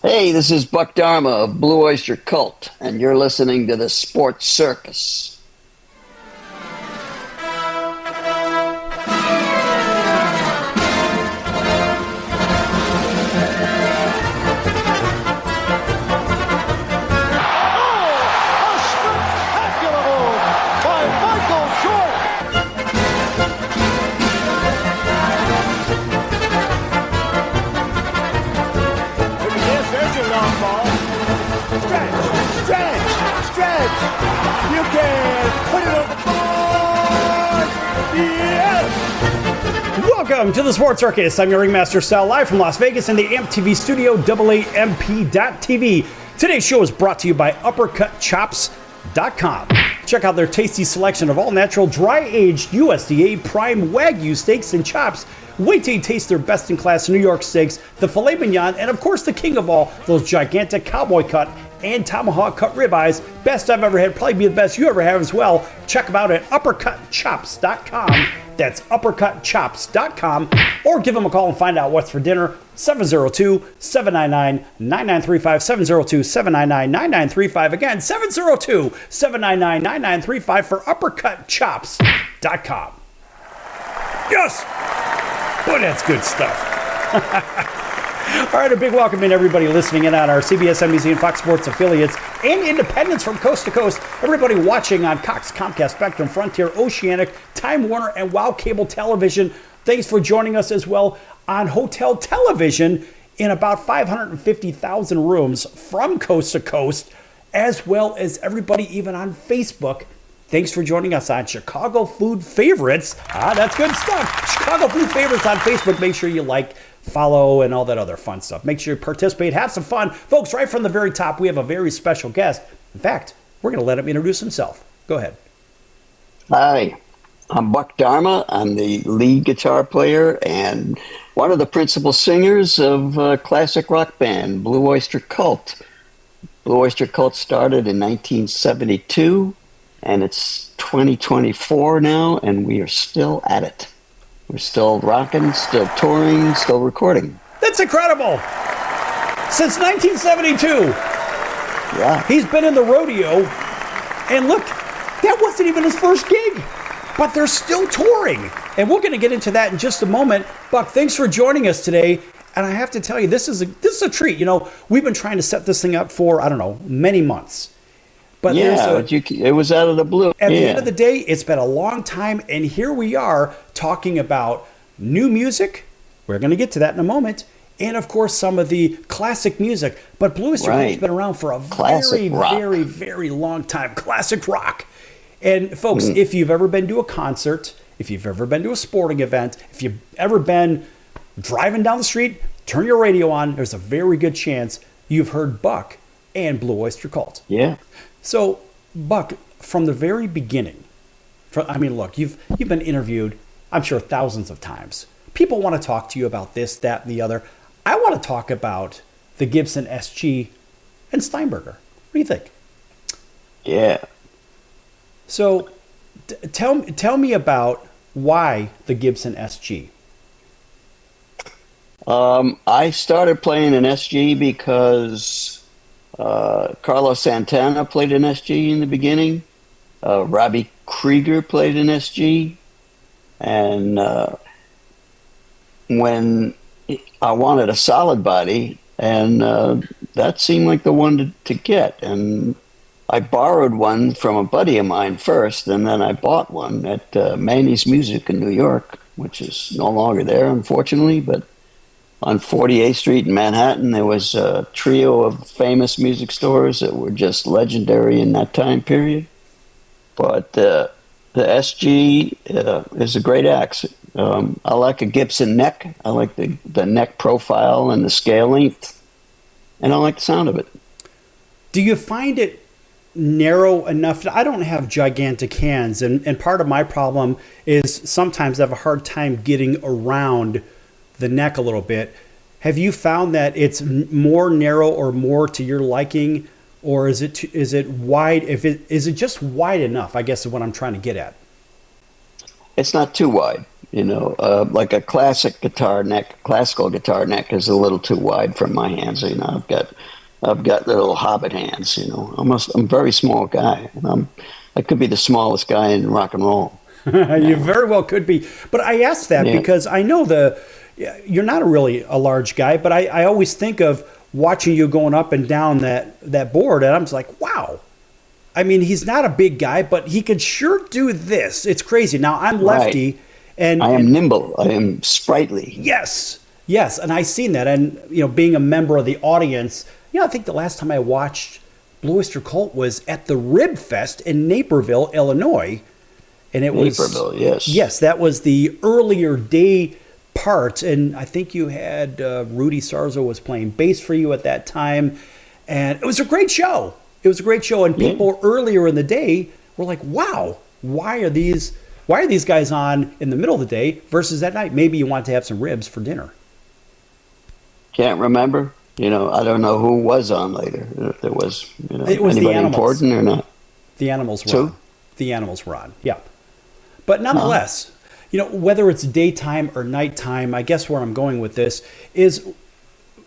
Hey, this is Buck Dharma of Blue Oyster Cult, and you're listening to the Sports Circus. You can put it on the board! Yes! Welcome to the Sports Circus. I'm your Ringmaster Sal, live from Las Vegas in the AMP TV studio, AAMP.TV. Today's show is brought to you by UppercutChops.com. Check out their tasty selection of all-natural, dry-aged USDA prime Wagyu steaks and chops. Wait till you taste their best-in-class New York steaks, the filet mignon, and of course the king of all, those gigantic cowboy cut and tomahawk cut ribeyes. Best I've ever had, probably be the best you ever have as well. Check them out at UppercutChops.com. That's UppercutChops.com. Or give them a call and find out what's for dinner. 702-799-9935. 702-799-9935. Again, 702-799-9935 for UppercutChops.com. Yes! Boy, that's good stuff. All right, a big welcome in everybody listening in on our CBS, NBC, and Fox Sports affiliates and independents from coast to coast. Everybody watching on Cox, Comcast, Spectrum, Frontier, Oceanic, Time Warner, and WOW Cable Television. Thanks for joining us as well on Hotel Television in about 550,000 rooms from coast to coast, as well as everybody even on Facebook. Thanks for joining us on Chicago Food Favorites. That's good stuff. Chicago Food Favorites on Facebook. Make sure you like, follow, and all that other fun stuff. Make sure you participate, have some fun. Folks, right from the very top, we have a very special guest. In fact, we're going to let him introduce himself. Go ahead. Hi, I'm Buck Dharma. I'm the lead guitar player and one of the principal singers of a classic rock band, Blue Oyster Cult. Blue Oyster Cult started in 1972, and it's 2024 now, and we are still at it. We're still rocking, still touring, still recording. That's incredible. Since 1972. Yeah. He's been in the rodeo. And look, that wasn't even his first gig. But they're still touring. And we're going to get into that in just a moment. Buck, thanks for joining us today. And I have to tell you, this is a treat. You know, we've been trying to set this thing up for, many months. But yeah, it was out of the blue. At the end of the day, it's been a long time, and here we are talking about new music. We're going to get to that in a moment. And, of course, some of the classic music. But Blue Oyster Cult's been around for a very, very long time. Classic rock. And, folks, if you've ever been to a concert, if you've ever been to a sporting event, if you've ever been driving down the street, turn your radio on, there's a very good chance you've heard Buck and Blue Oyster Cult. Yeah. So, Buck, from the very beginning, look, you've been interviewed, I'm sure, thousands of times. People want to talk to you about this, that, and the other. I want to talk about the Gibson SG and Steinberger. What do you think? Yeah. So, tell me about why the Gibson SG. I started playing an SG because Carlos Santana played an SG in the beginning. Robbie Krieger played an SG. And when I wanted a solid body, and that seemed like the one to get. And I borrowed one from a buddy of mine first, and then I bought one at Manny's Music in New York, which is no longer there, unfortunately, but on 48th Street in Manhattan, there was a trio of famous music stores that were just legendary in that time period. But the SG is a great axe. I like a Gibson neck. I like the neck profile and the scale length. And I like the sound of it. Do you find it narrow enough? I don't have gigantic hands. And part of my problem is sometimes I have a hard time getting around the neck a little bit. Have you found that it's more narrow or more to your liking, or is it wide? Is it just wide enough? I guess is what I'm trying to get at. it's not too wide. Like a classical guitar neck is a little too wide for my hands. I've got little hobbit hands. I'm a very small guy. I could be the smallest guy in rock and roll. You Now, very well could be. But I asked that yeah, because I know you're not really a large guy, but I always think of watching you going up and down that board, and I'm just like, wow. I mean, he's not a big guy, but he could sure do this. It's crazy. Now I'm right. lefty, and I am nimble. I am sprightly. yes, yes, and I seen that, and being a member of the audience, I think the last time I watched Blue Oyster Cult was at the Rib Fest in Naperville, Illinois, and it was Naperville, yes. yes, that was the earlier day part, and I think you had Rudy Sarzo was playing bass for you at that time, and it was a great show. It was a great show, and Yeah. people earlier in the day were like, "Wow, why are these guys on in the middle of the day versus at night? Maybe you want to have some ribs for dinner." Can't remember. I don't know who was on later. If there was, It was the anybody animals. important or not. The animals were Two? on. The animals were on. Yeah. But Uh, nonetheless, whether it's daytime or nighttime, I guess where I'm going with this is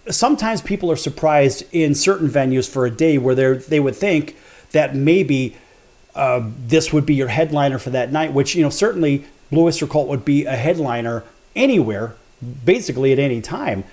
sometimes people are surprised in certain venues for a day where they would think that maybe this would be your headliner for that night, which, certainly Blue Oyster Cult would be a headliner anywhere, basically at any time.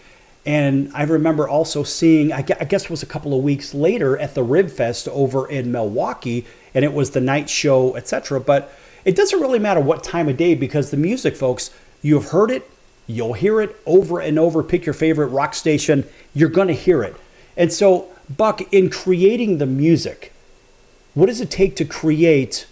And I remember also seeing, I guess it was a couple of weeks later at the Rib Fest over in Milwaukee, and it was the night show, etc. But it doesn't really matter what time of day because the music, folks, you have heard it, you'll hear it over and over. Pick your favorite rock station, you're going to hear it. And so, Buck, in creating the music, what does it take to create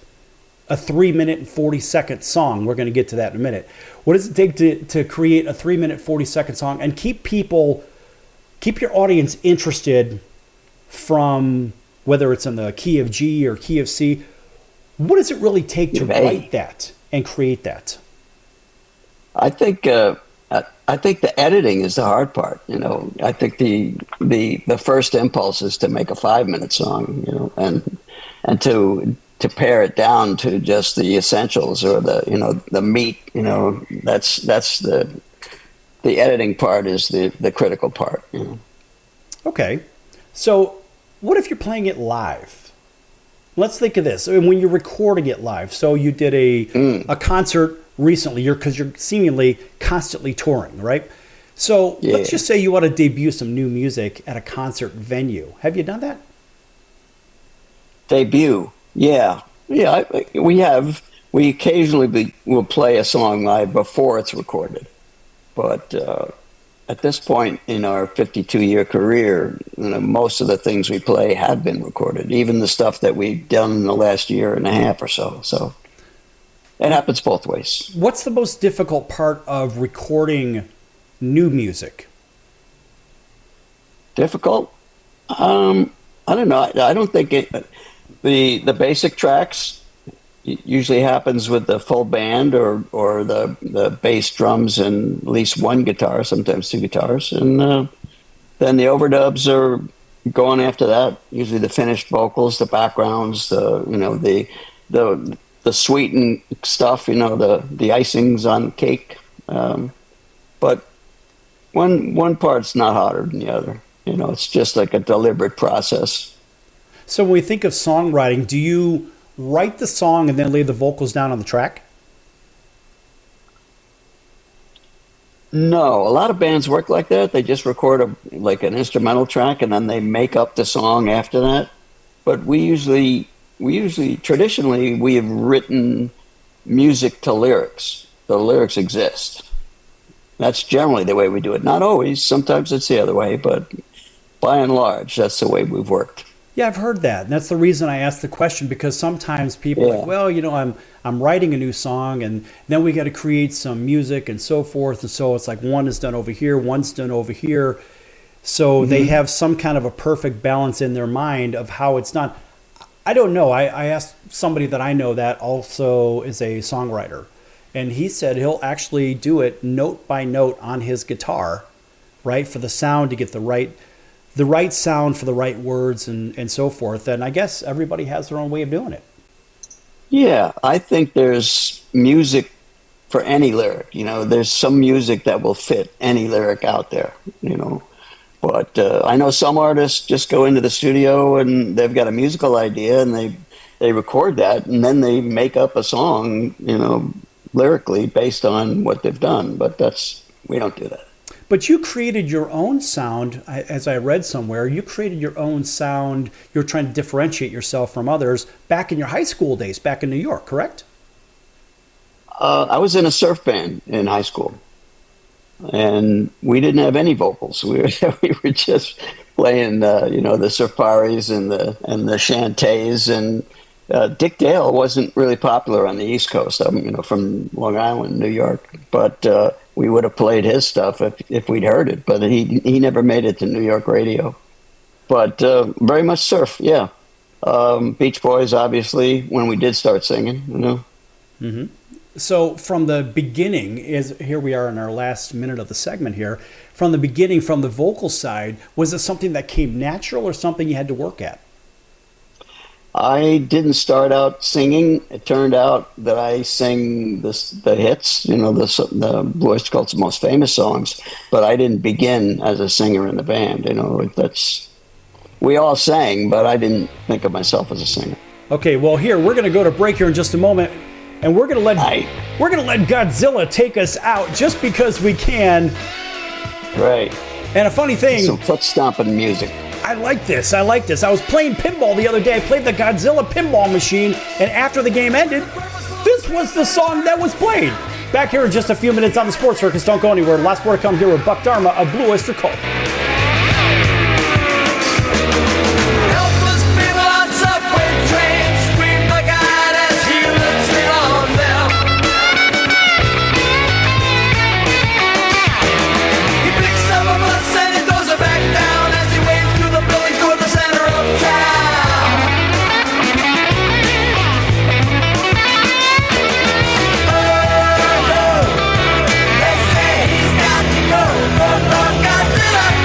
a 3 minute and 40-second song? We're going to get to that in a minute. What does it take to create a 3 minute, 40-second song and keep your audience interested from whether it's in the key of G or key of C? What does it really take to Hey, write that and create that? I think I think the editing is the hard part. I think the first impulse is to make a 5 minute song. And to pare it down to just the essentials or the meat. That's the editing part is the critical part. Okay. So, what if you're playing it live? Let's think of this. I mean, when you're recording it live, so you did a concert recently, because you're seemingly constantly touring, right? So Yeah. let's just say you want to debut some new music at a concert venue. Have you done that? Debut. Yeah. Yeah, we have. We occasionally will play a song live before it's recorded. But at this point in our 52-year career, most of the things we play have been recorded, even the stuff that we've done in the last year and a half or so. So it happens both ways. What's the most difficult part of recording new music? Difficult? I don't know. I don't think the basic tracks usually happens with the full band or the bass, drums, and at least one guitar, sometimes two guitars, and then the overdubs are going after that. Usually the finished vocals, the backgrounds, the sweetened stuff, the icings on cake. But one part's not harder than the other. It's just like a deliberate process. So when we think of songwriting, do you write the song and then lay the vocals down on the track? No, a lot of bands work like that. They just record like an instrumental track and then they make up the song after that. But traditionally we have written music to lyrics. The lyrics exist. That's generally the way we do it. Not always. Sometimes it's the other way, but by and large, that's the way we've worked. Yeah, I've heard that. And that's the reason I asked the question, because sometimes people are like, Yeah. well, I'm writing a new song and then we got to create some music and so forth. And so it's like one is done over here, one's done over here. So they have some kind of a perfect balance in their mind of how it's done. I don't know. I asked somebody that I know that also is a songwriter, and he said he'll actually do it note by note on his guitar, right, for the sound to get the right sound for the right words and so forth. And I guess everybody has their own way of doing it. Yeah, I think there's music for any lyric. You know, there's some music that will fit any lyric out there, you know. But I know some artists just go into the studio and they've got a musical idea and they record that and then they make up a song, you know, lyrically based on what they've done. But we don't do that. But you created your own sound, as I read somewhere. You created your own sound. You're trying to differentiate yourself from others back in your high school days, back in New York, correct? I was in a surf band in high school, and we didn't have any vocals. We were just playing, you know, the safaris and the chantés. And Dick Dale wasn't really popular on the East Coast. I'm, you know, from Long Island, New York, but we would have played his stuff if we'd heard it. But he never made it to New York radio. But very much surf, yeah. Beach Boys, obviously, when we did start singing, you know. Mm-hmm. So from the beginning, here we are in our last minute of the segment here. From the beginning, from the vocal side, was it something that came natural or something you had to work at? I didn't start out singing. It turned out that I sang the hits, you know, the Oyster Cult's most famous songs, but I didn't begin as a singer in the band. You know, we all sang, but I didn't think of myself as a singer. Okay, well, here we're going to go to break here in just a moment, and we're going to let Godzilla take us out just because we can. Right. And a funny thing, some foot stomping music. I like this. I was playing pinball the other day. I played the Godzilla pinball machine, and after the game ended, this was the song that was played. Back here in just a few minutes on the Sports Circus. Don't go anywhere. Last more to come here with Buck Dharma of Blue Oyster Cult. Godzilla!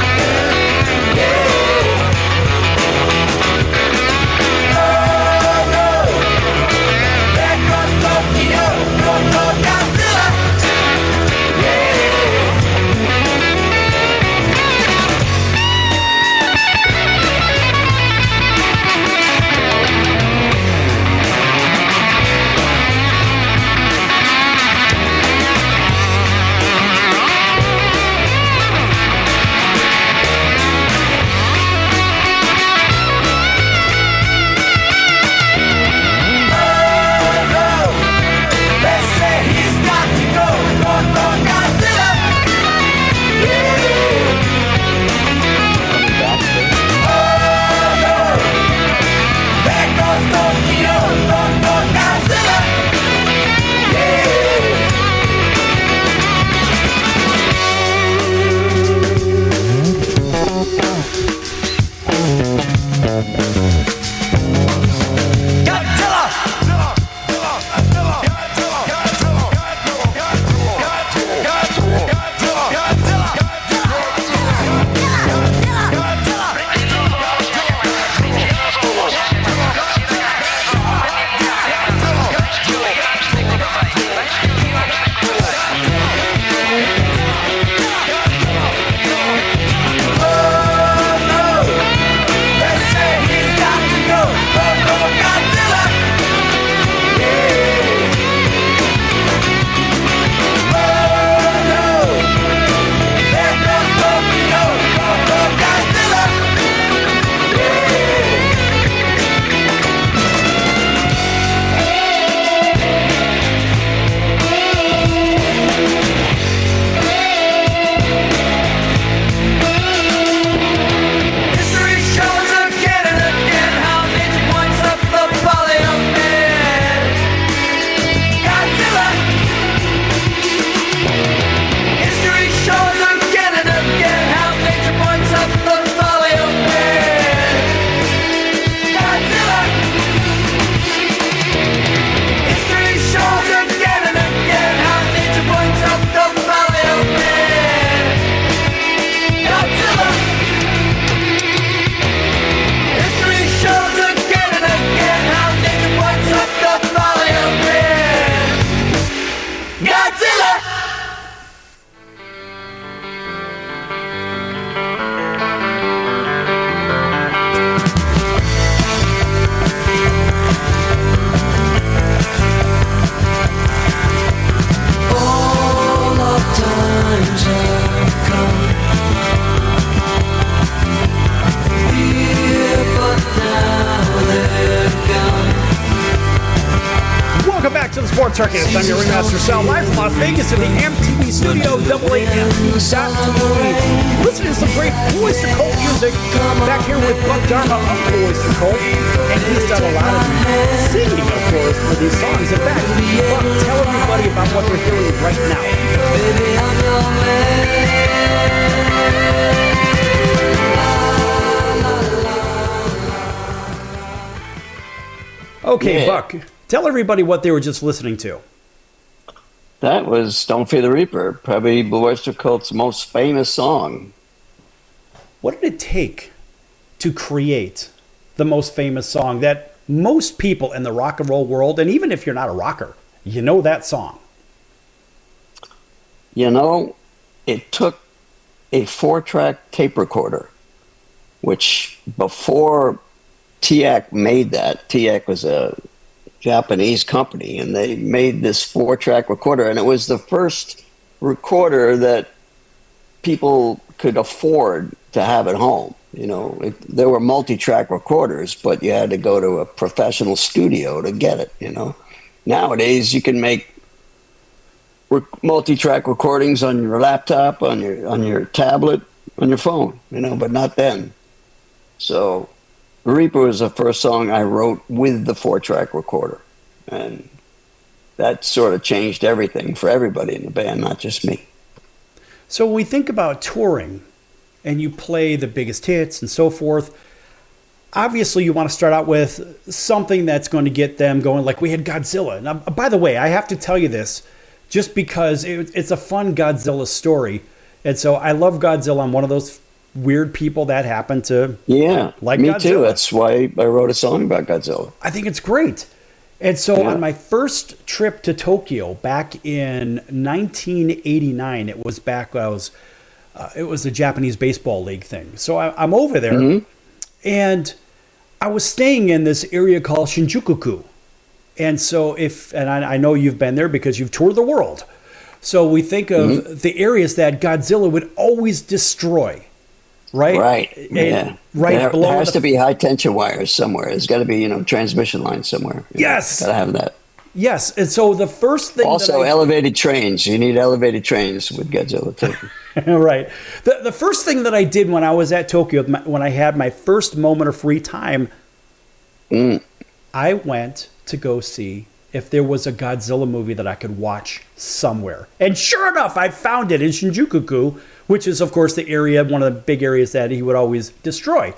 Circus. I'm your Ringmaster Sal, live from Las Vegas in the MTV studio, AAM.TV. Listening to some great Oyster Cult music. Back here with Dharma of the Oyster Cult. And he's done a lot of singing, of course, for these songs. In fact, Buck, tell everybody about what they're hearing right now. Baby, I'm your man. Okay, yeah. Buck, tell everybody what they were just listening to. That was Don't Fear the Reaper, probably Blue Oyster Cult's most famous song. What did it take to create the most famous song that most people in the rock and roll world, and even if you're not a rocker, you know that song? You know, it took a 4-track tape recorder, which before TIAC made that, TIAC was a Japanese company, and they made this 4-track recorder, and it was the first recorder that people could afford to have at home. You know, there were multi-track recorders, but you had to go to a professional studio to get it, you know. Nowadays, you can make multi-track recordings on your laptop, on your tablet, on your phone, you know, but not then. So Reaper was the first song I wrote with the 4-track recorder, and that sort of changed everything for everybody in the band, not just me. So when we think about touring and you play the biggest hits and so forth, obviously you want to start out with something that's going to get them going, like we had Godzilla. Now, by the way, I have to tell you this just because it's a fun Godzilla story. And so I love Godzilla. I'm one of those weird people that happen to like me Godzilla. Too. That's why I wrote a song about Godzilla. I think it's great. And so on my first trip to Tokyo back in 1989, it was back when it was the Japanese Baseball League thing. So I'm over there, and I was staying in this area called Shinjuku. And so I know you've been there because you've toured the world. So we think of the areas that Godzilla would always destroy. Right. Right. Right. There has to be high tension wires somewhere. There's got to be, transmission lines somewhere. Yes. Got to have that. Yes. And so the first thing. Also, elevated trains. You need elevated trains with Godzilla too. Right. The first thing that I did when I was at Tokyo, when I had my first moment of free time, I went to go see if there was a Godzilla movie that I could watch somewhere. And sure enough, I found it in Shinjuku, which is, of course, the area, one of the big areas that he would always destroy.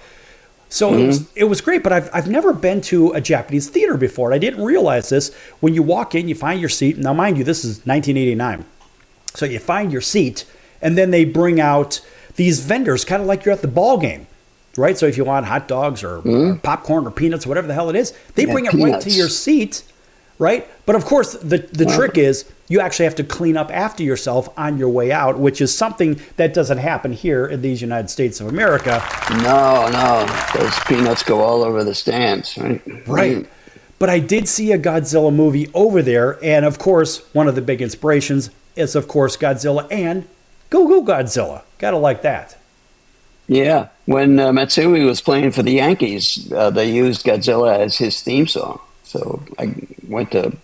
So it was great, but I've never been to a Japanese theater before. I didn't realize this. When you walk in, you find your seat. Now, mind you, this is 1989. So you find your seat, and then they bring out these vendors, kind of like you're at the ball game, right? So if you want hot dogs or popcorn or peanuts, whatever the hell it is, they bring it right to your seat, right? But of course, the trick is you actually have to clean up after yourself on your way out, which is something that doesn't happen here in these United States of America. No. Those peanuts go all over the stands, right? Right. But I did see a Godzilla movie over there, and of course, one of the big inspirations is, of course, Godzilla and Go Go Godzilla. Gotta like that. Yeah. When Matsui was playing for the Yankees, they used Godzilla as his theme song. So I went to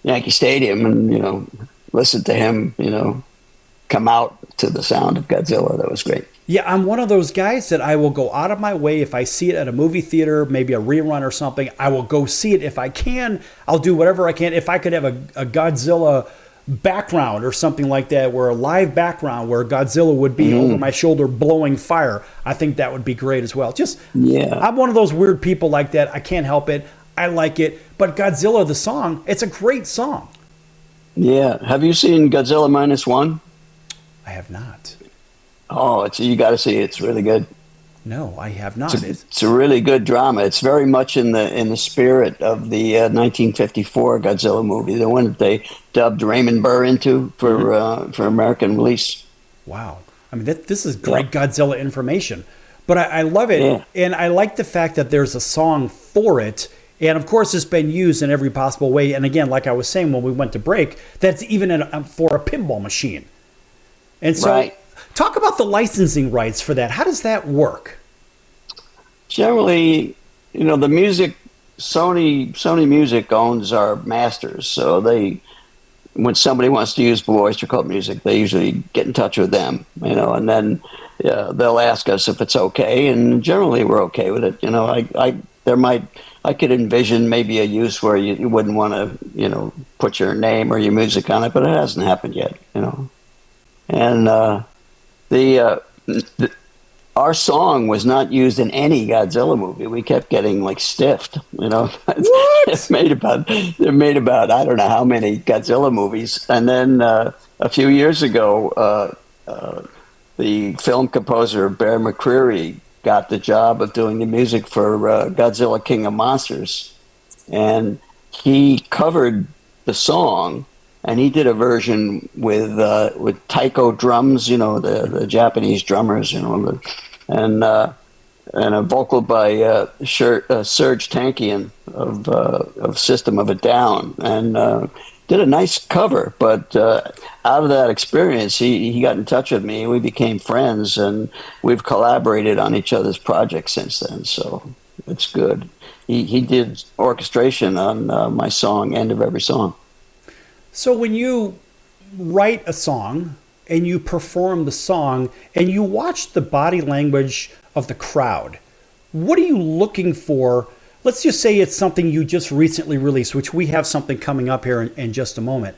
Yankee Stadium and, listened to him, come out to the sound of Godzilla. That was great. Yeah, I'm one of those guys that I will go out of my way if I see it at a movie theater, maybe a rerun or something. I will go see it if I can. I'll do whatever I can. If I could have a Godzilla background or something like that, where a live background where Godzilla would be over my shoulder blowing fire, I think that would be great as well. I'm one of those weird people like that. I can't help it. I like it. But Godzilla, the song, it's a great song. Yeah. Have you seen Godzilla -1? I have not. Oh, you got to see it. It's really good. No, I have not. It's a really good drama. It's very much in the spirit of the 1954 Godzilla movie, the one that they dubbed Raymond Burr into for American release. Wow. I mean, this is great Godzilla information. But I love it, and I like the fact that there's a song for it. And of course, it's been used in every possible way. And again, like I was saying when we went to break, that's even for a pinball machine. And so, talk about the licensing rights for that. How does that work? Generally, the music Sony Music owns our masters, so they when somebody wants to use Blue Oyster Cult music, they usually get in touch with them, and then they'll ask us if it's okay, and generally we're okay with it. I could envision maybe a use where you wouldn't want to, put your name or your music on it, but it hasn't happened yet. And the our song was not used in any Godzilla movie. We kept getting like stiffed, What? They're made about I don't know how many Godzilla movies, and then a few years ago, the film composer Bear McCreary got the job of doing the music for Godzilla King of Monsters, and he covered the song, and he did a version with taiko drums, the Japanese drummers, and a vocal by Serge Tankian of System of a Down, and did a nice cover. But out of that experience, he got in touch with me. We became friends, and we've collaborated on each other's projects since then. So it's good. He did orchestration on my song, End of Every Song. So when you write a song and you perform the song and you watch the body language of the crowd, what are you looking for? Let's just say it's something you just recently released, which we have something coming up here in just a moment.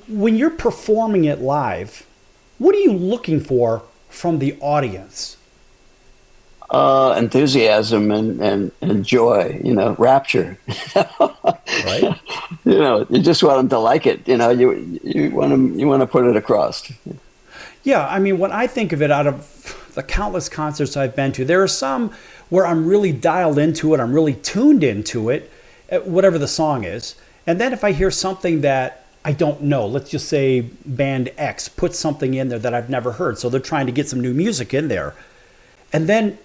When you're performing it live, what are you looking for from the audience? Enthusiasm and joy, rapture. Right? You just want them to like it. You want to put it across. Yeah, I mean, when I think of it, out of the countless concerts I've been to, there are some where I'm really dialed into it, I'm really tuned into it, whatever the song is. And then if I hear something that I don't know, let's just say band X put something in there that I've never heard, so they're trying to get some new music in there. And then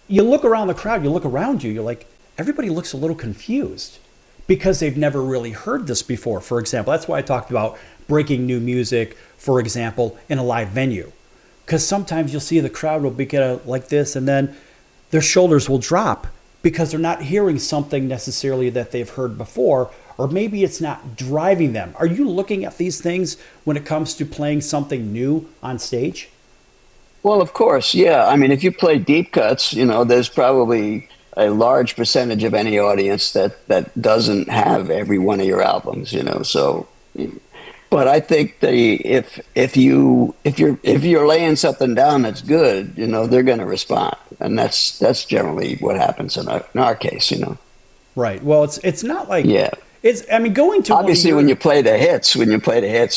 you look around the crowd, you look around you, you're like, everybody looks a little confused because they've never really heard this before. For example, that's why I talked about breaking new music, for example, in a live venue. Because sometimes you'll see the crowd will be like this, and then their shoulders will drop because they're not hearing something necessarily that they've heard before, or maybe it's not driving them. Are you looking at these things when it comes to playing something new on stage? Well, of course, yeah. I mean, if you play deep cuts, there's probably a large percentage of any audience that doesn't have every one of your albums, So, but I think if you're laying something down that's good, they're going to respond, and that's generally what happens in our case, Right. Well, it's not like Yeah. Going to Obviously, when you play the hits,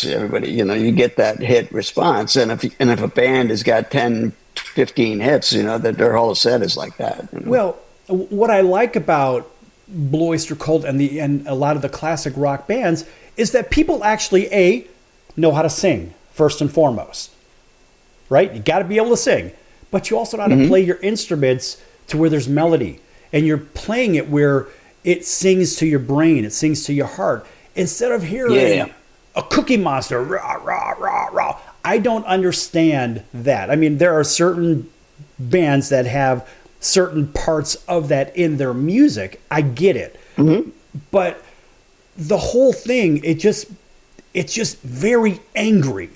everybody, you get that hit response. And if a band has got 10, 15 hits, that their whole set is like that. Well, what I like about Blue Oyster Cult and a lot of the classic rock bands is that people actually know how to sing first and foremost, right? You got to be able to sing, but you also know how to play your instruments to where there's melody, and you're playing it where it sings to your brain, it sings to your heart, instead of hearing a Cookie Monster, rah, rah, rah, rah. I don't understand that. I mean, there are certain bands that have certain parts of that in their music. I get it. But the whole thing, it's just very angry,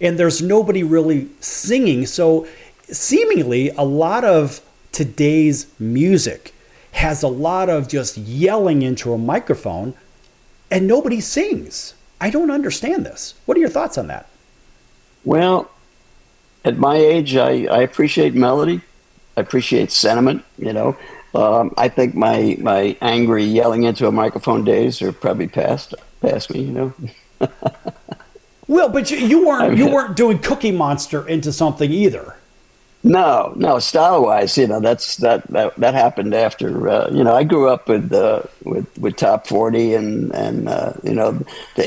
and there's nobody really singing. So seemingly a lot of today's music has a lot of just yelling into a microphone, and nobody sings. I don't understand this. What are your thoughts on that? Well, at my age, I appreciate melody. I appreciate sentiment, I think my angry yelling into a microphone days are probably past me, Well, but you weren't doing Cookie Monster into something either. No, style wise, that happened after. I grew up with top 40 and the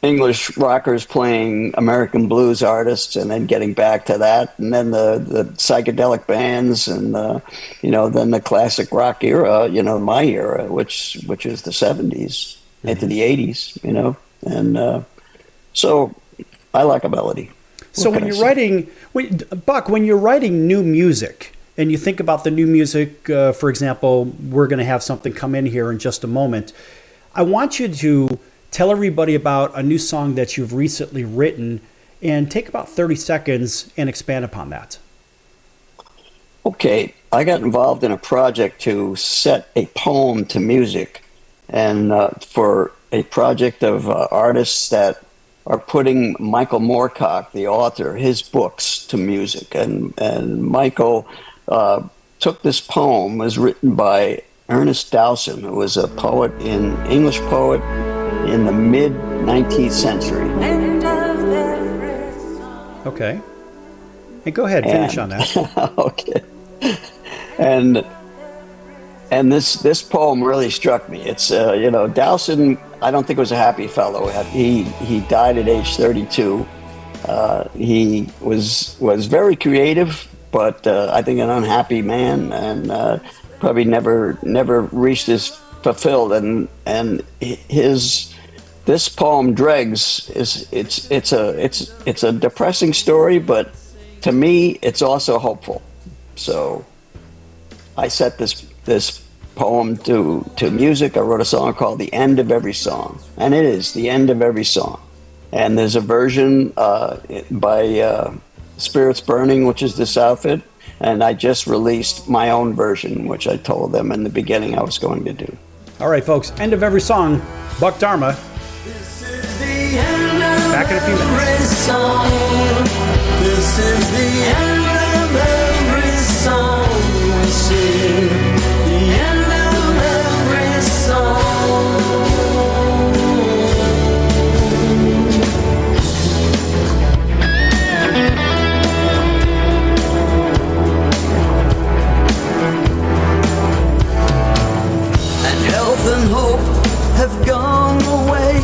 English rockers playing American blues artists, and then getting back to that, and then the psychedelic bands, and then the classic rock era, my era, which is the 70s into the 80s, and so I like a melody. So when you're writing, Buck, when you're writing new music, and you think about the new music, for example, we're going to have something come in here in just a moment. I want you to tell everybody about a new song that you've recently written and take about 30 seconds and expand upon that. Okay, I got involved in a project to set a poem to music, and for a project of artists that are putting Michael Moorcock, the author, his books to music. And Michael took this poem, was written by Ernest Dowson, who was a poet, English poet in the mid-19th century. Okay. And go ahead, finish on that. Okay. And this poem really struck me. It's Dowson, I don't think was a happy fellow. He died at age 32. He was very creative, but I think an unhappy man, and probably never reached his fulfilled. And this poem, Dregs, it's a depressing story, but to me it's also hopeful. So I set this poem to music. I wrote a song called "The End of Every Song," and it is the end of every song. And there's a version by Spirits Burning, which is this outfit, and I just released my own version, which I told them in the beginning I was going to do. All right, folks, end of every song, Buck Dharma. Back in a few minutes. This is the end of every song we sing. The end of every song. And health and hope have gone the way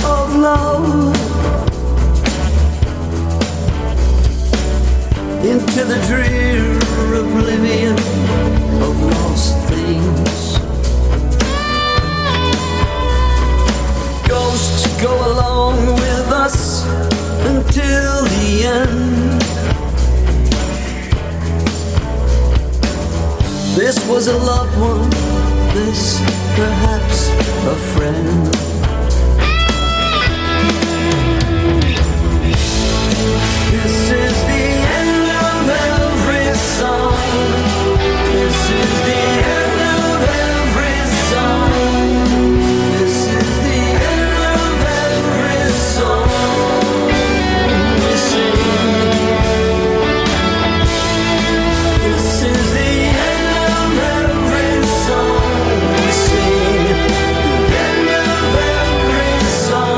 of love. Into the drear oblivion of lost things. Ghosts go along with us until the end. This was a loved one, this perhaps a friend. This is the end of every song. This is the end of every song. This is the end of every song we sing. This is the end of every song we sing. The end of every song.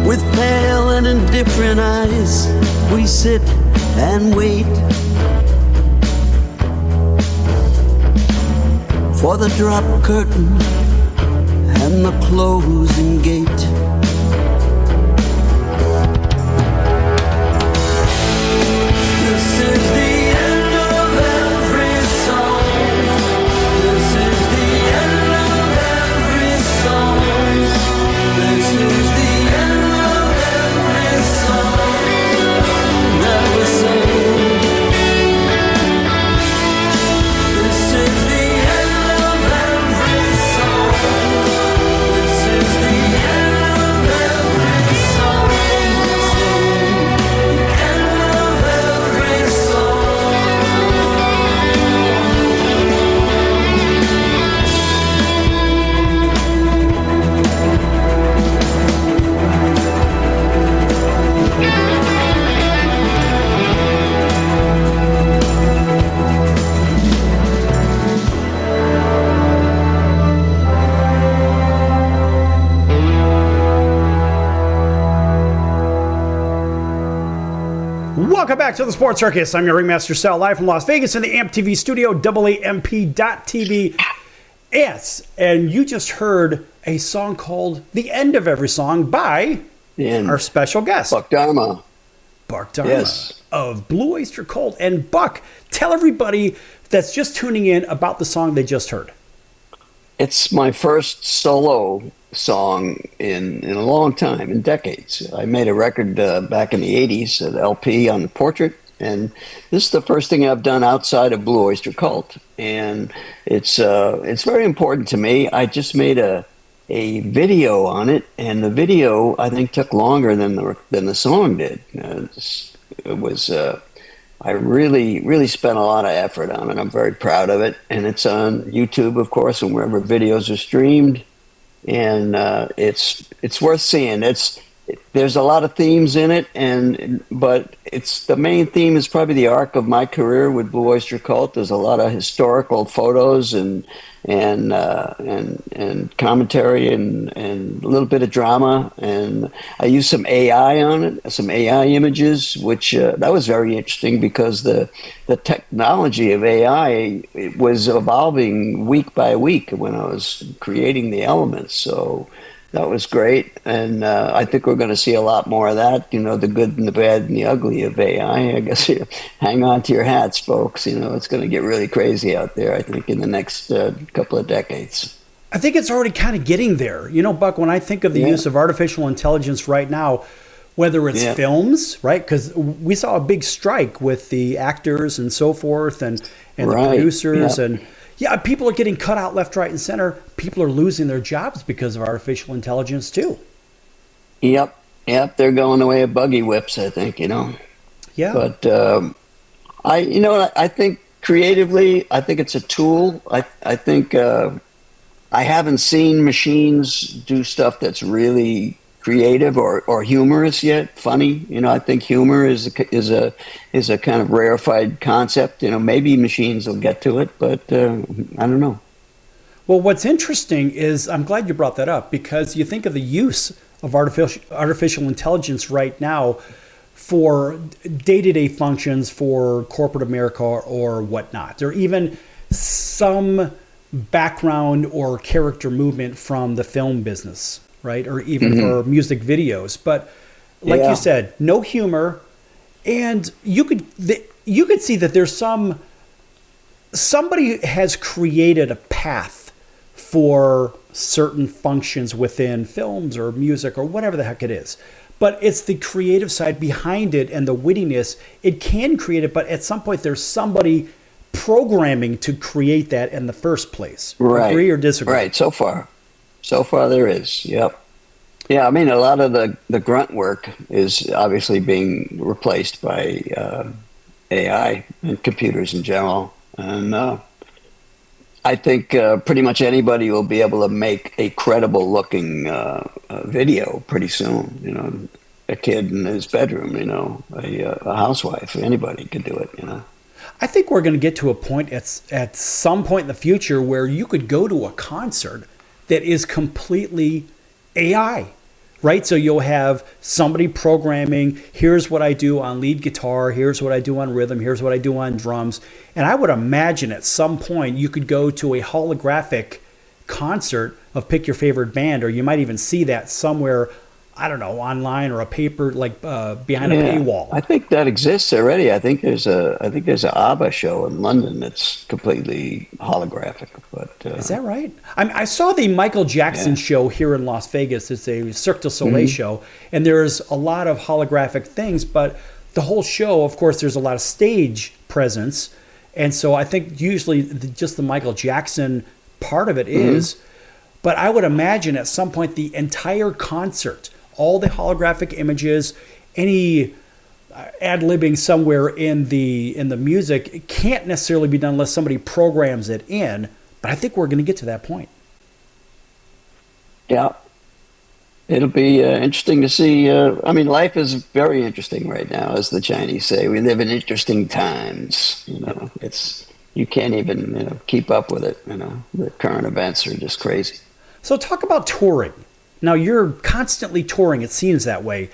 With pale and indifferent eyes, we sit and wait for the drop curtain and the closing gate. This is the end of every song. This is the end of every song. This is the end of every song that we sing. This is the end of every song. This is the end of Welcome back to the Sports Circus. I'm your Ringmaster Sal, live from Las Vegas in the AMP TV studio, AAMP.TV. Yes, and you just heard a song called The End of Every Song by our special guest, Buck Dharma. Buck Dharma Yes. of Blue Oyster Cult. And Buck, tell everybody that's just tuning in about the song they just heard. It's my first solo song in a long time, in decades. I made a record back in the 80s, an LP on the Portrait, and this is the first thing I've done outside of Blue Oyster Cult. And it's very important to me. I just made a video on it, and the video I think took longer than the song did. It was I really spent a lot of effort on it. I'm very proud of it, and it's on YouTube, of course, and wherever videos are streamed. And it's worth seeing. There's a lot of themes in it, but the main theme is probably the arc of my career with Blue Oyster Cult. There's a lot of historical photos and commentary and a little bit of drama, and I used some AI on it, some AI images, which that was very interesting because the technology of AI, it was evolving week by week when I was creating the elements. So that was great, and I think we're going to see a lot more of that. The good and the bad and the ugly of AI. I guess hang on to your hats, folks. It's going to get really crazy out there, I think, in the next couple of decades. I think it's already kind of getting there. Buck, when I think of the use of artificial intelligence right now, whether it's films, right? Because we saw a big strike with the actors and so forth and the producers and people are getting cut out left, right, and center. People are losing their jobs because of artificial intelligence too. Yep. They're going the way of buggy whips, I think, Yeah. But I think creatively, I think it's a tool. I think I haven't seen machines do stuff that's really creative or humorous yet, funny. I think humor is a kind of rarefied concept. Maybe machines will get to it, but I don't know. Well, what's interesting is, I'm glad you brought that up, because you think of the use of artificial intelligence right now for day-to-day functions for corporate America or whatnot, or even some background or character movement from the film business, right? Or even for music videos. But like you said, no humor. And you could see that there's somebody has created a path for certain functions within films or music or whatever the heck it is. But it's the creative side behind it and the wittiness. It can create it, but at some point there's somebody programming to create that in the first place. Right. Agree or disagree? Right. So far there is. Yep. Yeah, I mean, a lot of the grunt work is obviously being replaced by AI and computers in general. And I think pretty much anybody will be able to make a credible looking video pretty soon. A kid in his bedroom, a housewife, anybody could do it, I think we're going to get to a point at some point in the future where you could go to a concert that is completely AI, right? So you'll have somebody programming, here's what I do on lead guitar, here's what I do on rhythm, here's what I do on drums. And I would imagine at some point you could go to a holographic concert of pick your favorite band, or you might even see that somewhere, I don't know, online or a paper, like behind a paywall. I think that exists already. I think there's an ABBA show in London that's completely holographic. But is that right? I saw the Michael Jackson show here in Las Vegas. It's a Cirque du Soleil show, and there's a lot of holographic things. But the whole show, of course, there's a lot of stage presence, and so I think usually just the Michael Jackson part of it is. But I would imagine at some point the entire concert, all the holographic images, any ad-libbing somewhere in the music, it can't necessarily be done unless somebody programs it in. But I think we're going to get to that point. Yeah. It'll be interesting to see. I mean, life is very interesting right now, as the Chinese say. We live in interesting times. You can't even keep up with it. The current events are just crazy. So talk about touring. Now, you're constantly touring, it seems that way,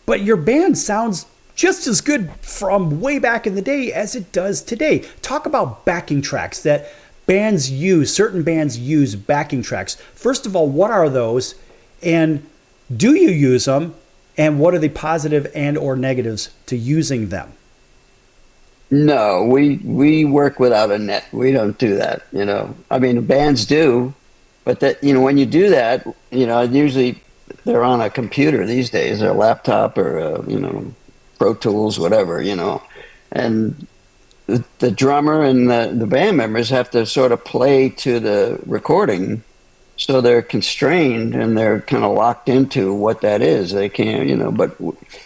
but your band sounds just as good from way back in the day as it does today. Talk about backing tracks that bands use, certain bands use backing tracks. First of all, what are those? And do you use them? And what are the positive and or negatives to using them? No, we work without a net. We don't do that, you know. I mean, bands do, but that, you know, when you do that, you know, usually they're on a computer these days, or a laptop, or you know, Pro Tools, whatever, you know. And the drummer and the band members have to sort of play to the recording, so they're constrained and they're kind of locked into what that is. They can't, you know, but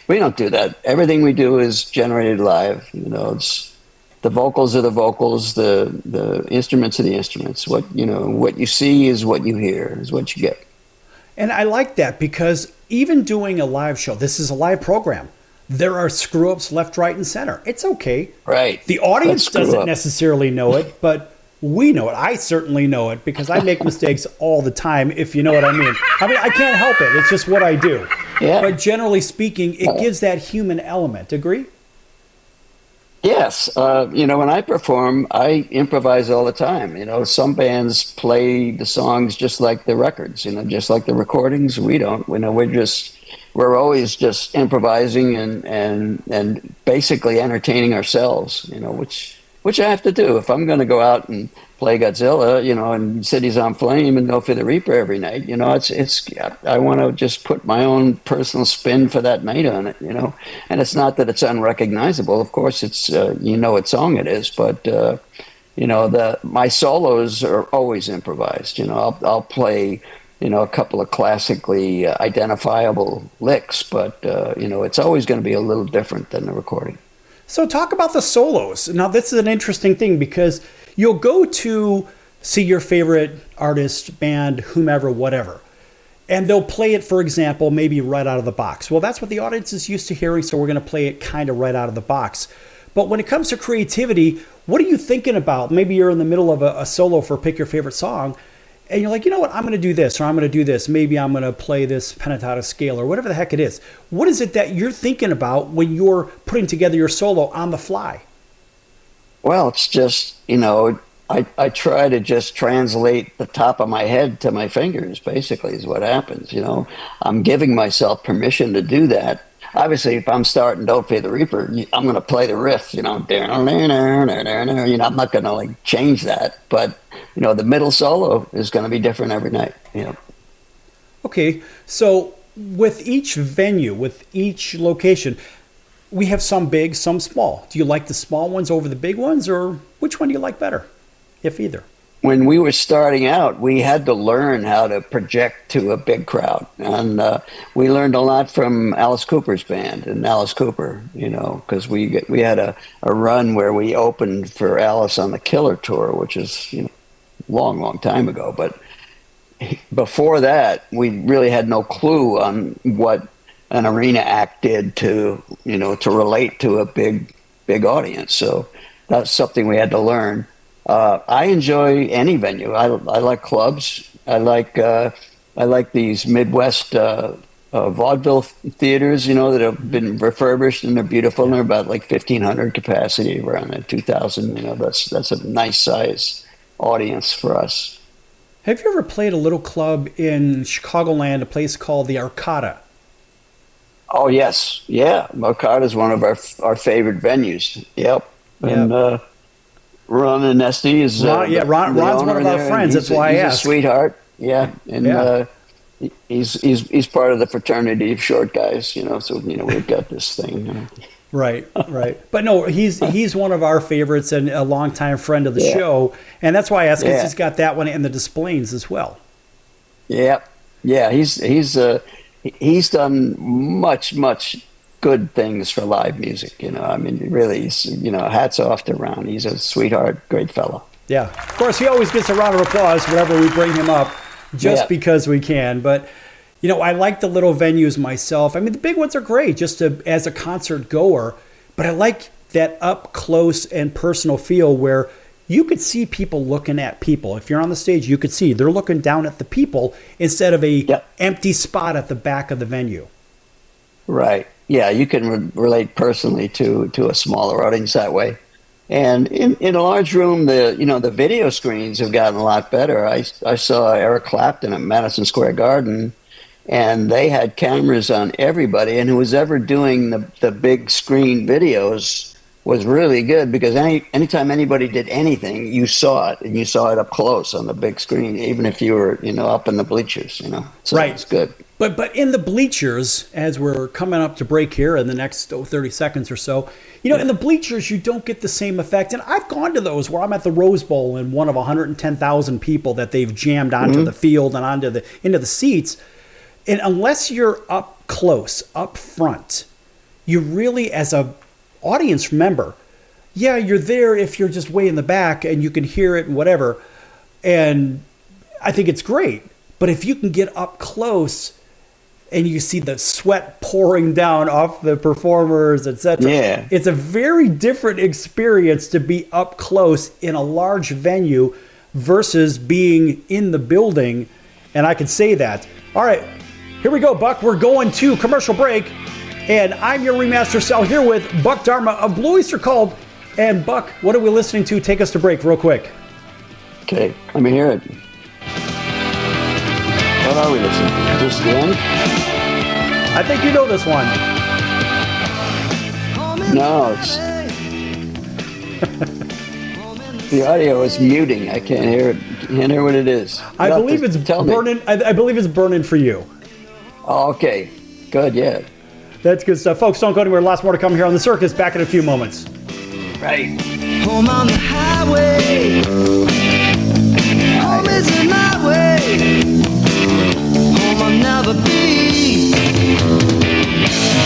we don't do that. Everything we do is generated live. You know, it's the vocals are the vocals, the instruments are the instruments. What, you know, what you see is what you hear, is what you get. And I like that because even doing a live show, this is a live program. There are screw ups left, right, and center. It's okay. Right. The audience Let's screw doesn't up. necessarily know it, but we know it. I certainly know it because I make mistakes all the time, if you know what I mean. I mean, I can't help it. It's just what I do. Yeah. But generally speaking, it gives that human element. Agree? Yes, you know, when I perform, I improvise all the time. You know, some bands play the songs just like the records, you know, just like the recordings. We don't. You know, we're always just improvising and basically entertaining ourselves. You know, which I have to do if I'm going to go out and play Godzilla, you know, and Cities on Flame and Go for the Reaper every night. You know, it's I want to just put my own personal spin for that night on it, you know. And it's not that it's unrecognizable. Of course, it's you know what song it is, but you know, my solos are always improvised. You know, I'll play, you know, a couple of classically identifiable licks, but you know, it's always going to be a little different than the recording. So talk about the solos. Now, this is an interesting thing because you'll go to see your favorite artist, band, whomever, whatever, and they'll play it, for example, maybe right out of the box. Well, that's what the audience is used to hearing, so we're going to play it kind of right out of the box. But when it comes to creativity, what are you thinking about? Maybe you're in the middle of a solo for Pick Your Favorite Song, and you're like, you know what, I'm going to do this, or I'm going to do this. Maybe I'm going to play this pentatonic scale, or whatever the heck it is. What is it that you're thinking about when you're putting together your solo on the fly? Well, it's just, you know, I try to just translate the top of my head to my fingers, basically, is what happens, you know. I'm giving myself permission to do that. Obviously, if I'm starting Don't Fear the Reaper, I'm going to play the riff, you know, you know, I'm not going to like change that. But, you know, the middle solo is going to be different every night, you know. Okay, so with each venue, with each location, we have some big, some small. Do you like the small ones over the big ones, or which one do you like better, if either? When we were starting out, we had to learn how to project to a big crowd. And we learned a lot from Alice Cooper's band and Alice Cooper, you know, because we had a run where we opened for Alice on the Killer Tour, which is, you know, long time ago. But before that, we really had no clue on what an arena act did to, you know, to relate to a big audience. So that's something we had to learn. I enjoy any venue. I like clubs. I like these Midwest vaudeville theaters, you know, that have been refurbished and they're beautiful. And they're about like 1,500 capacity, around 2,000. You know, that's a nice size audience for us. Have you ever played a little club in Chicagoland, a place called the Arcada? Oh yes, yeah. Arcada is one of our favorite venues. Yep, and. Ron and Nesty is Ron's one of our friends. That's why I asked. He's a sweetheart. Yeah, and he's part of the fraternity of short guys. You know, so you know we've got this thing. You know. Right. But no, he's one of our favorites and a longtime friend of the show, and that's why I asked because he's got that one and the Displays as well. Yeah. He's done much good things for live music, you know. I mean, really, you know, hats off to Ron. He's a sweetheart, great fellow. Yeah. Of course, he always gets a round of applause whenever we bring him up, just because we can. But, you know, I like the little venues myself. I mean, the big ones are great just as a concert goer, but I like that up close and personal feel where you could see people looking at people. If you're on the stage, you could see they're looking down at the people instead of a empty spot at the back of the venue. Right. yeah, you can relate personally to a smaller audience that way. And in a large room, the video screens have gotten a lot better. I saw Eric Clapton at Madison Square Garden, and they had cameras on everybody, and who was ever doing the big screen videos was really good, because anytime anybody did anything, you saw it, and you saw it up close on the big screen, even if you were up in the bleachers. So Right. it's good. But in the bleachers, as we're coming up to break here in the next 30 seconds or so, in the bleachers, you don't get the same effect. And I've gone to those where I'm at the Rose Bowl and one of 110,000 people that they've jammed onto the field and into the seats. And unless you're up close, up front, you really, as a audience member, yeah, you're there if you're just way in the back and you can hear it and whatever. And I think it's great. But if you can get up close and you see the sweat pouring down off the performers, etc., Yeah. it's a very different experience to be up close in a large venue versus being in the building. And I can say that. All right, here we go, Buck. We're going to commercial break. And I'm your Ringmaster Sal here with Buck Dharma of Blue Oyster Cult. And Buck, what are we listening to? Take us to break real quick. Okay, let me hear it. What are we listening to? Just the end? I think you know this one. No, it's the audio is muting. I can't hear it. Can't hear what it is. I You'll have believe to it's tell me. burning. I believe it's burning for you. Oh, okay, good. Yeah, That's good stuff, folks. Don't go anywhere. Lots more to come here on the Circus. Back in a few moments. right. Home on the highway. Home isn't my way. Home I'll never be.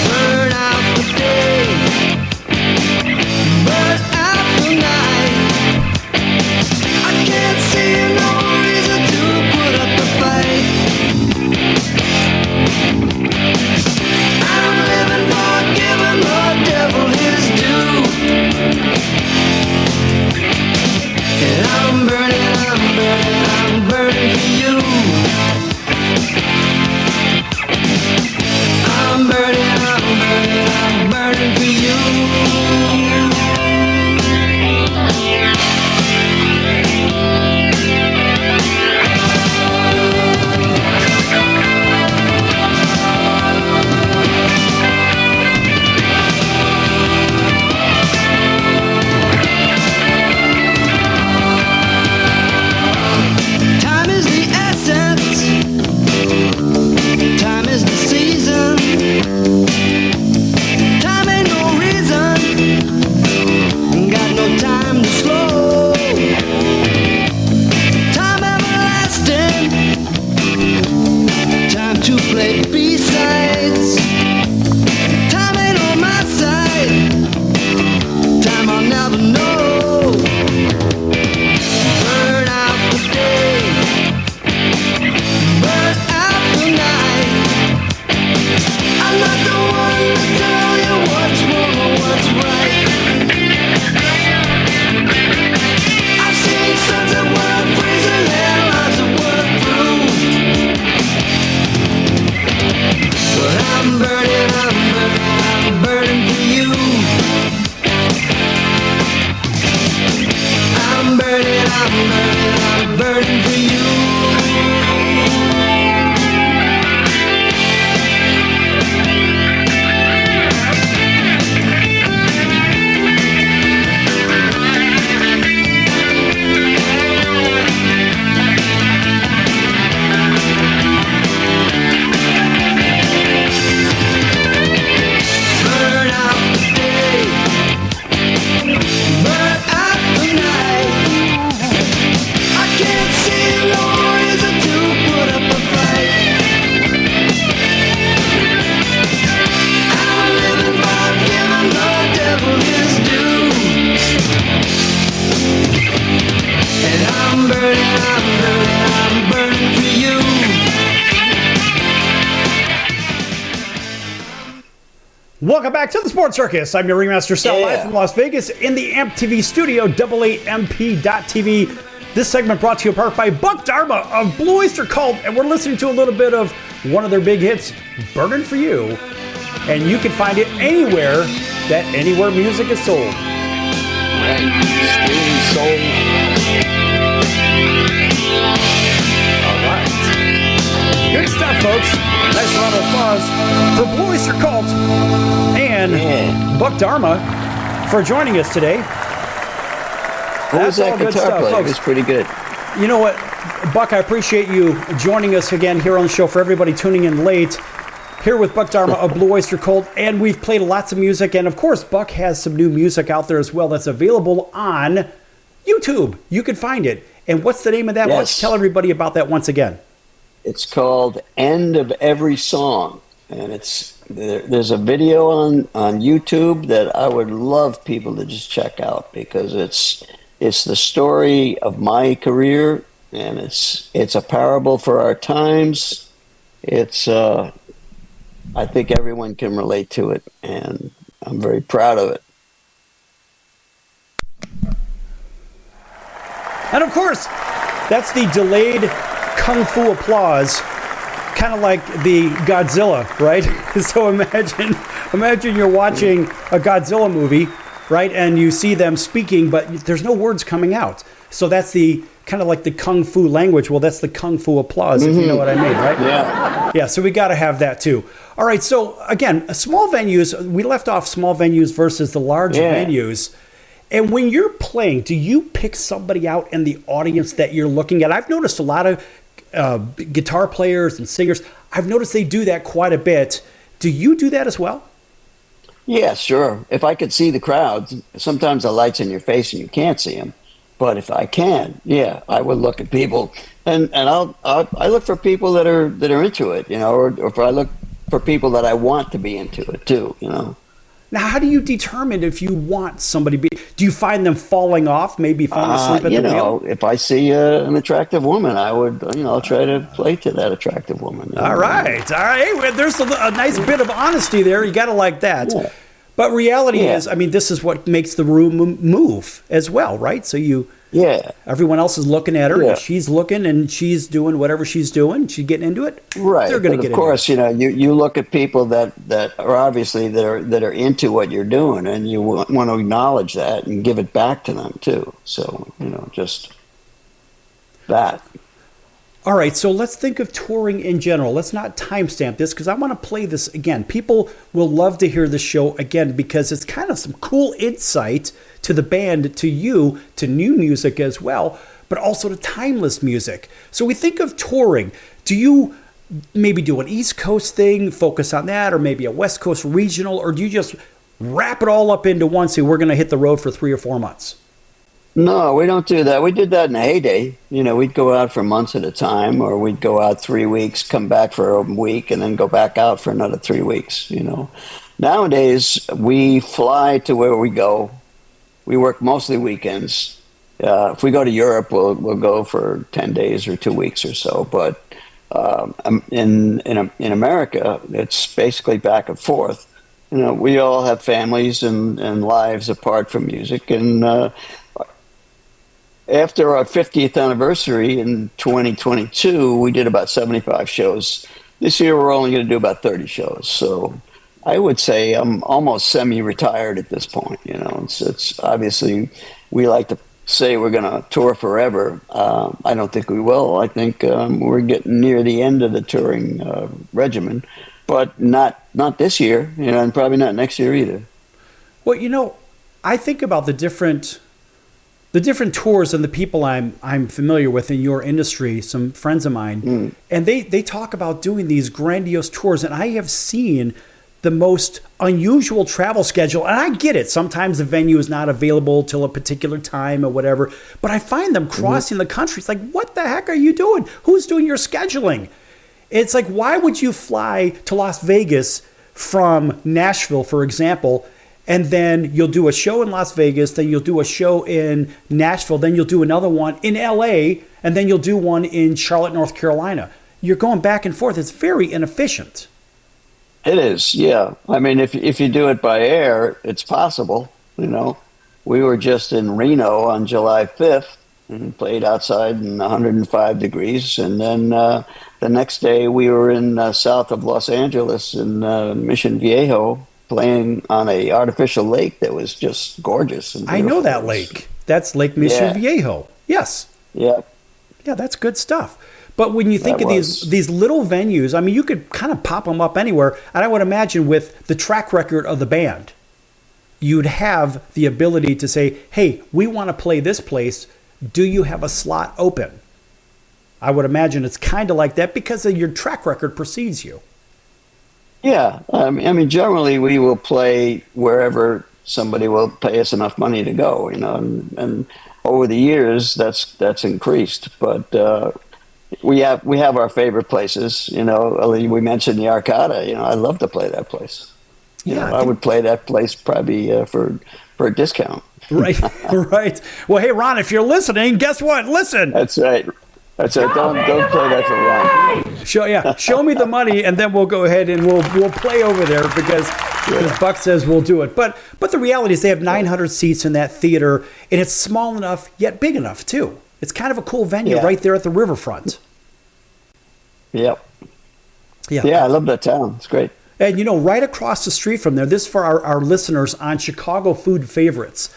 Burn out the day. Burn out the night. I can't see no reason to put up a fight. I'm living for giving the devil his due. And I'm burning for you. I'm burning for you. Time is the essence. Time is the season. Time ain't no reason. Got no time to slow. Time everlasting. Time to play B-sides. Time ain't on my side. Time I'll never know. Burn out the day. Burn out the night. I'm not the one to tell you what's wrong or what's right. I've seen sons that were freezing their lives that were through. But I'm burning for you. I'm burning for you. Burn out the day. Burn out the night. I can't see no reason to put up a fight. I'm living by giving the devil his due. And I'm burning for you. Welcome back to the Sports Circus. I'm your Ringmaster Sal, live Yeah. from Las Vegas in the AMP TV studio, AAMP.TV. This segment brought to you in part by Buck Dharma of Blue Oyster Cult, and we're listening to a little bit of one of their big hits, Burning for You. and you can find it anywhere anywhere music is sold. Right. Streaming soul. All right. Good stuff, folks. Nice round of applause for Blue Oyster Cult and Buck Dharma for joining us today. What was that guitar player? It folks. was pretty good. You know what, Buck, I appreciate you joining us again here on the show. For everybody tuning in late, here with Buck Dharma of Blue Oyster Cult, and we've played lots of music, and of course Buck has some new music out there as well that's available on YouTube. You can find it. And what's the name of that? Yes. Let's tell everybody about that once again. It's called End of Every Song, and there's a video on YouTube that I would love people to just check out, because it's the story of my career, and it's a parable for our times. It's I think everyone can relate to it, and I'm very proud of it. And of course, that's the delayed kung fu applause, kind of like the Godzilla, right? So imagine you're watching a Godzilla movie, right? And you see them speaking, but there's no words coming out. So that's the kind of like the kung fu language. Well, that's the kung fu applause, if you know what I mean, right? Yeah. Yeah, so we got to have that too. All right, so again, small venues, we left off small venues versus the large venues. And when you're playing, do you pick somebody out in the audience that you're looking at? I've noticed a lot of guitar players and singers, I've noticed they do that quite a bit. Do you do that as well? Yeah, sure. If I could see the crowd, sometimes the light's in your face and you can't see them. But if I can, yeah, I would look at people, and I look for people that are into it, you know, or if I look for people that I want to be into it too, you know. Now, how do you determine if you want somebody to be? Do you find them falling off, maybe falling asleep at the wheel? If I see an attractive woman, I would, I'll try to play to that attractive woman. All right. Hey, well, there's a nice bit of honesty there. You got to like that. Yeah. But reality is, I mean, this is what makes the room move as well, right? So everyone else is looking at her, and she's looking, and she's doing whatever she's doing. She's getting into it. Right. They're going to get into it. Of course, you look at people that are obviously that are into what you're doing, and you want to acknowledge that and give it back to them too. So, just that. All right, so let's think of touring in general. Let's not timestamp this, because I want to play this again. People will love to hear the show again, because it's kind of some cool insight to the band, to you, to new music as well, but also to timeless music. So we think of touring. Do you maybe do an East Coast thing, focus on that, or maybe a West Coast regional, or do you just wrap it all up into one, say we're going to hit the road for 3 or 4 months? No, we don't do that. We did that in the heyday. We'd go out for months at a time, or we'd go out 3 weeks, come back for a week, and then go back out for another 3 weeks, Nowadays, we fly to where we go. We work mostly weekends. If we go to Europe, we'll go for 10 days or 2 weeks or so. But in America, it's basically back and forth. We all have families and lives apart from music, and after our 50th anniversary in 2022, we did about 75 shows. This year, we're only going to do about 30 shows. So I would say I'm almost semi-retired at this point. It's obviously, we like to say we're going to tour forever. I don't think we will. I think we're getting near the end of the touring regimen, but not this year, and probably not next year either. Well, I think about the different tours and the people I'm familiar with in your industry, some friends of mine, and they talk about doing these grandiose tours, and I have seen the most unusual travel schedule, and I get it. Sometimes the venue is not available till a particular time or whatever, but I find them crossing the country. It's like, what the heck are you doing? Who's doing your scheduling? It's like, why would you fly to Las Vegas from Nashville, for example, and then you'll do a show in Las Vegas, then you'll do a show in Nashville, then you'll do another one in LA, and then you'll do one in Charlotte, North Carolina. You're going back and forth. It's very inefficient. It is, yeah. I mean, if you do it by air, it's possible. We were just in Reno on July 5th and played outside in 105 degrees, and then the next day we were in south of Los Angeles in Mission Viejo playing on a artificial lake that was just gorgeous. And I know beautiful. that lake. That's Lake Mission Viejo. Yes. Yeah. Yeah, that's good stuff. But when you think That of these little venues, I mean, you could kind of pop them up anywhere. And I would imagine with the track record of the band, you'd have the ability to say, hey, we want to play this place. Do you have a slot open? I would imagine it's kind of like that because of your track record precedes you. Yeah. I mean, generally we will play wherever somebody will pay us enough money to go, you know, and over the years that's increased. But we have our favorite places, you know. We mentioned the Arcada, you know. I love to play that place. You know, I would play that place probably for a discount. Right, right. Well, hey, Ron, if you're listening, guess what? Listen. That's right. That's right. Don't play that for Ron. Show me the money, and then we'll go ahead and we'll play over there because Buck says we'll do it. But the reality is they have 900 seats in that theater, and it's small enough yet big enough too. It's kind of a cool venue right there at the riverfront. Yep. Yeah. Yeah, I love that town. It's great. And, you know, right across the street from there, this is for our listeners on Chicago Food Favorites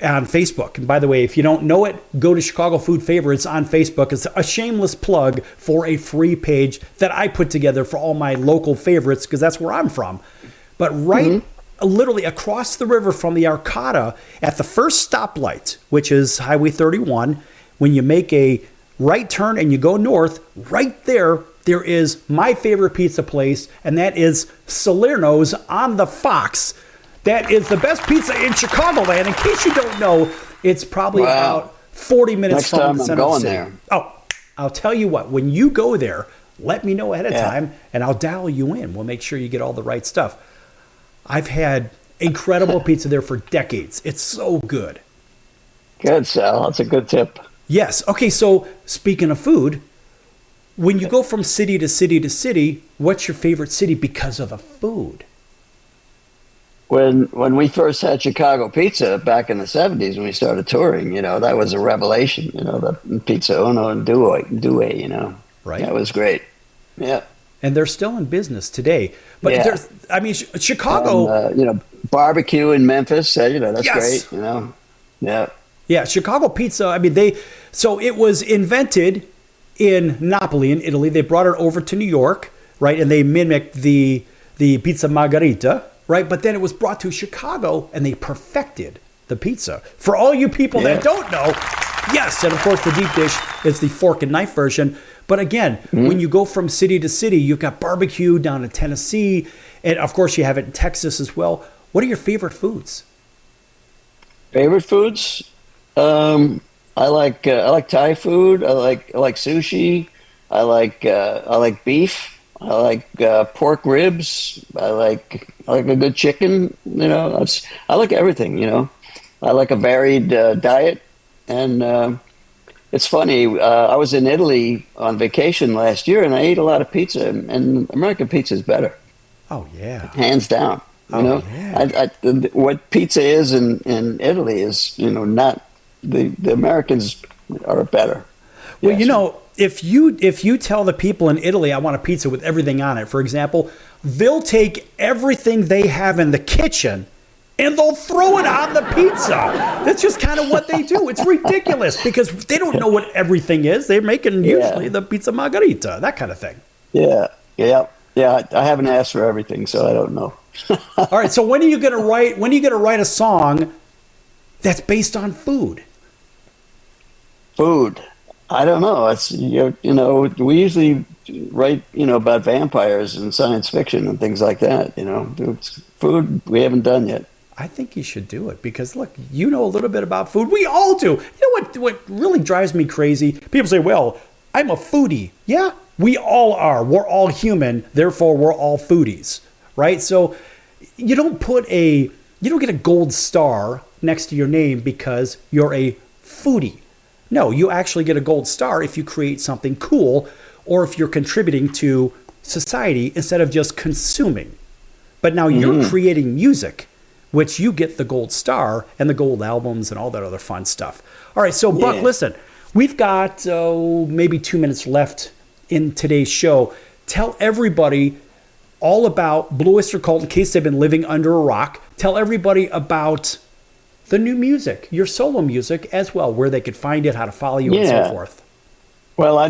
on Facebook. And by the way, if you don't know it, go to Chicago Food Favorites on Facebook. It's a shameless plug for a free page that I put together for all my local favorites because that's where I'm from. But literally across the river from the Arcada at the first stoplight, which is Highway 31, when you make a right turn and you go north, right there is my favorite pizza place, and that is Salerno's on the Fox. That is the best pizza in Chicagoland. In case you don't know, it's probably about 40 minutes from the center of the city. There. Oh, I'll tell you what, when you go there, let me know ahead of time, and I'll dial you in. We'll make sure you get all the right stuff. I've had incredible pizza there for decades. It's so good. Good, Sal. That's a good tip. Yes. Okay, so speaking of food, when you go from city to city to city, what's your favorite city because of the food? When we first had Chicago pizza back in the 70s when we started touring, you know, that was a revelation, you know, the pizza uno and due, you know. Right. That was great. Yeah. And they're still in business today. But there's, I mean, Chicago. And, you know, barbecue in Memphis, you know, that's great, you know. Yeah. Yeah, Chicago pizza, I mean, so it was invented in Napoli, in Italy. They brought it over to New York, right? And they mimicked the pizza margherita, right? But then it was brought to Chicago and they perfected the pizza. For all you people that don't know, yes, and of course the deep dish is the fork and knife version. But again, when you go from city to city, you've got barbecue down in Tennessee, and of course you have it in Texas as well. What are your favorite foods? Favorite foods? I like Thai food. I like sushi. I like beef. I like pork ribs. I like a good chicken. You know, I like everything. You know, I like a varied diet. And it's funny. I was in Italy on vacation last year, and I ate a lot of pizza. And American pizza is better. Oh yeah, hands down. You know, what pizza is in Italy is, you know, not. The Americans are better. Well, you know, if you tell the people in Italy, I want a pizza with everything on it, for example, they'll take everything they have in the kitchen and they'll throw it on the pizza. That's just kind of what they do. It's ridiculous because they don't know what everything is. They're making usually the pizza margherita, that kind of thing. Yeah. I haven't asked for everything, so I don't know. All right. So when are you gonna write a song that's based on food? Food. I don't know. It's you know, we usually write, you know, about vampires and science fiction and things like that. You know, it's food we haven't done yet. I think you should do it because look, you know a little bit about food. We all do. You know what really drives me crazy? People say, "Well, I'm a foodie." Yeah, we all are. We're all human. Therefore, we're all foodies, right? So you don't get a gold star next to your name because you're a foodie. No, you actually get a gold star if you create something cool or if you're contributing to society instead of just consuming. But now you're creating music, which you get the gold star and the gold albums and all that other fun stuff. All right, so Buck, listen, we've got maybe 2 minutes left in today's show. Tell everybody all about Blue Oyster Cult in case they've been living under a rock. Tell everybody about the new music, your solo music as well, where they could find it, how to follow you, and so forth. Well, I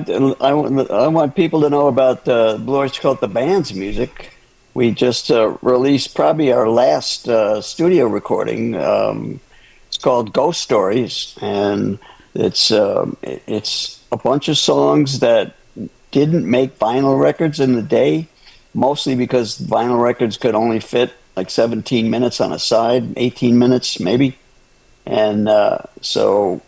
want people to know about Blue Oyster Cult, the band's music. We just released probably our last studio recording. It's called Ghost Stories, and it's a bunch of songs that didn't make vinyl records in the day, mostly because vinyl records could only fit like 17 minutes on a side, 18 minutes maybe. And so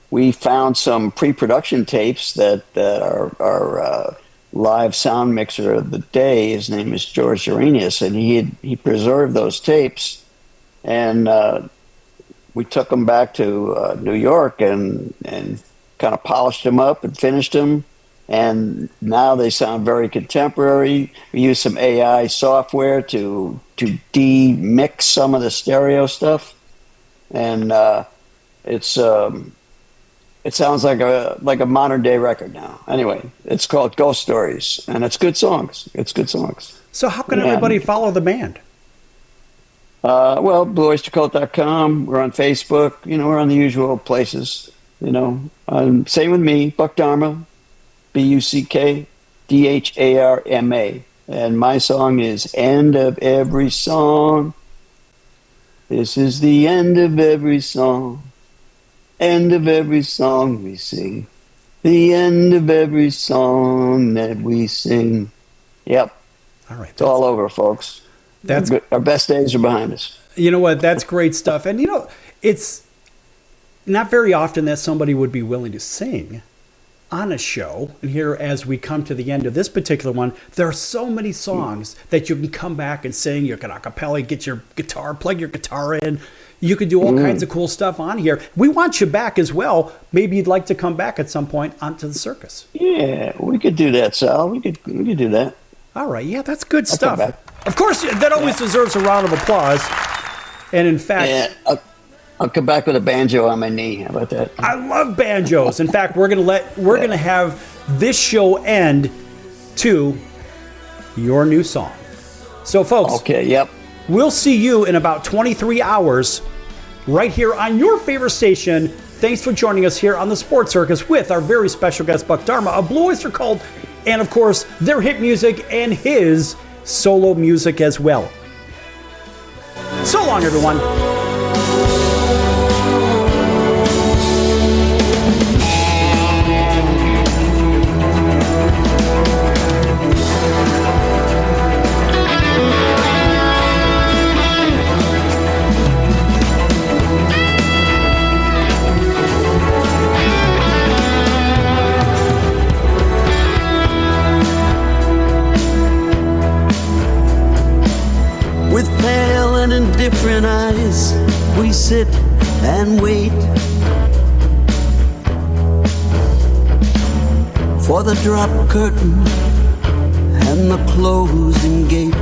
we found some pre-production tapes that our live sound mixer of the day, his name is George Uranius, and he preserved those tapes. And we took them back to New York and kind of polished them up and finished them. And now they sound very contemporary. We use some AI software to de-mix some of the stereo stuff. And it sounds like a modern day record now. Anyway, it's called Ghost Stories, and it's good songs. So how can everybody follow the band? Well, BlueOysterCult.com. We're on Facebook. We're on the usual places. Same with me, Buck Dharma, BuckDharma, and my song is "End of Every Song." This is the end of every song. End of every song we sing. The end of every song that we sing. Yep. All right. It's all over, folks. Our best days are behind us. You know what? That's great stuff. And, it's not very often that somebody would be willing to sing on a show. And here, as we come to the end of this particular one, there are so many songs that you can come back and sing. You can a cappella, get your guitar, plug your guitar in. You could do all kinds of cool stuff on here. We want you back as well. Maybe you'd like to come back at some point onto the Circus. Yeah, we could do that, Sal. We could do that. All right. Yeah, that's good stuff. Of course, that always deserves a round of applause. And in fact... Yeah, I'll come back with a banjo on my knee. How about that? I love banjos. In fact, we're gonna have this show end to your new song. So, folks, okay, yep. We'll see you in about 23 hours right here on your favorite station. Thanks for joining us here on the Sports Circus with our very special guest, Buck Dharma of Blue Oyster Cult, and of course, their hit music and his solo music as well. So long, everyone. With pale and indifferent eyes, we sit and wait for the drop curtain and the closing gate.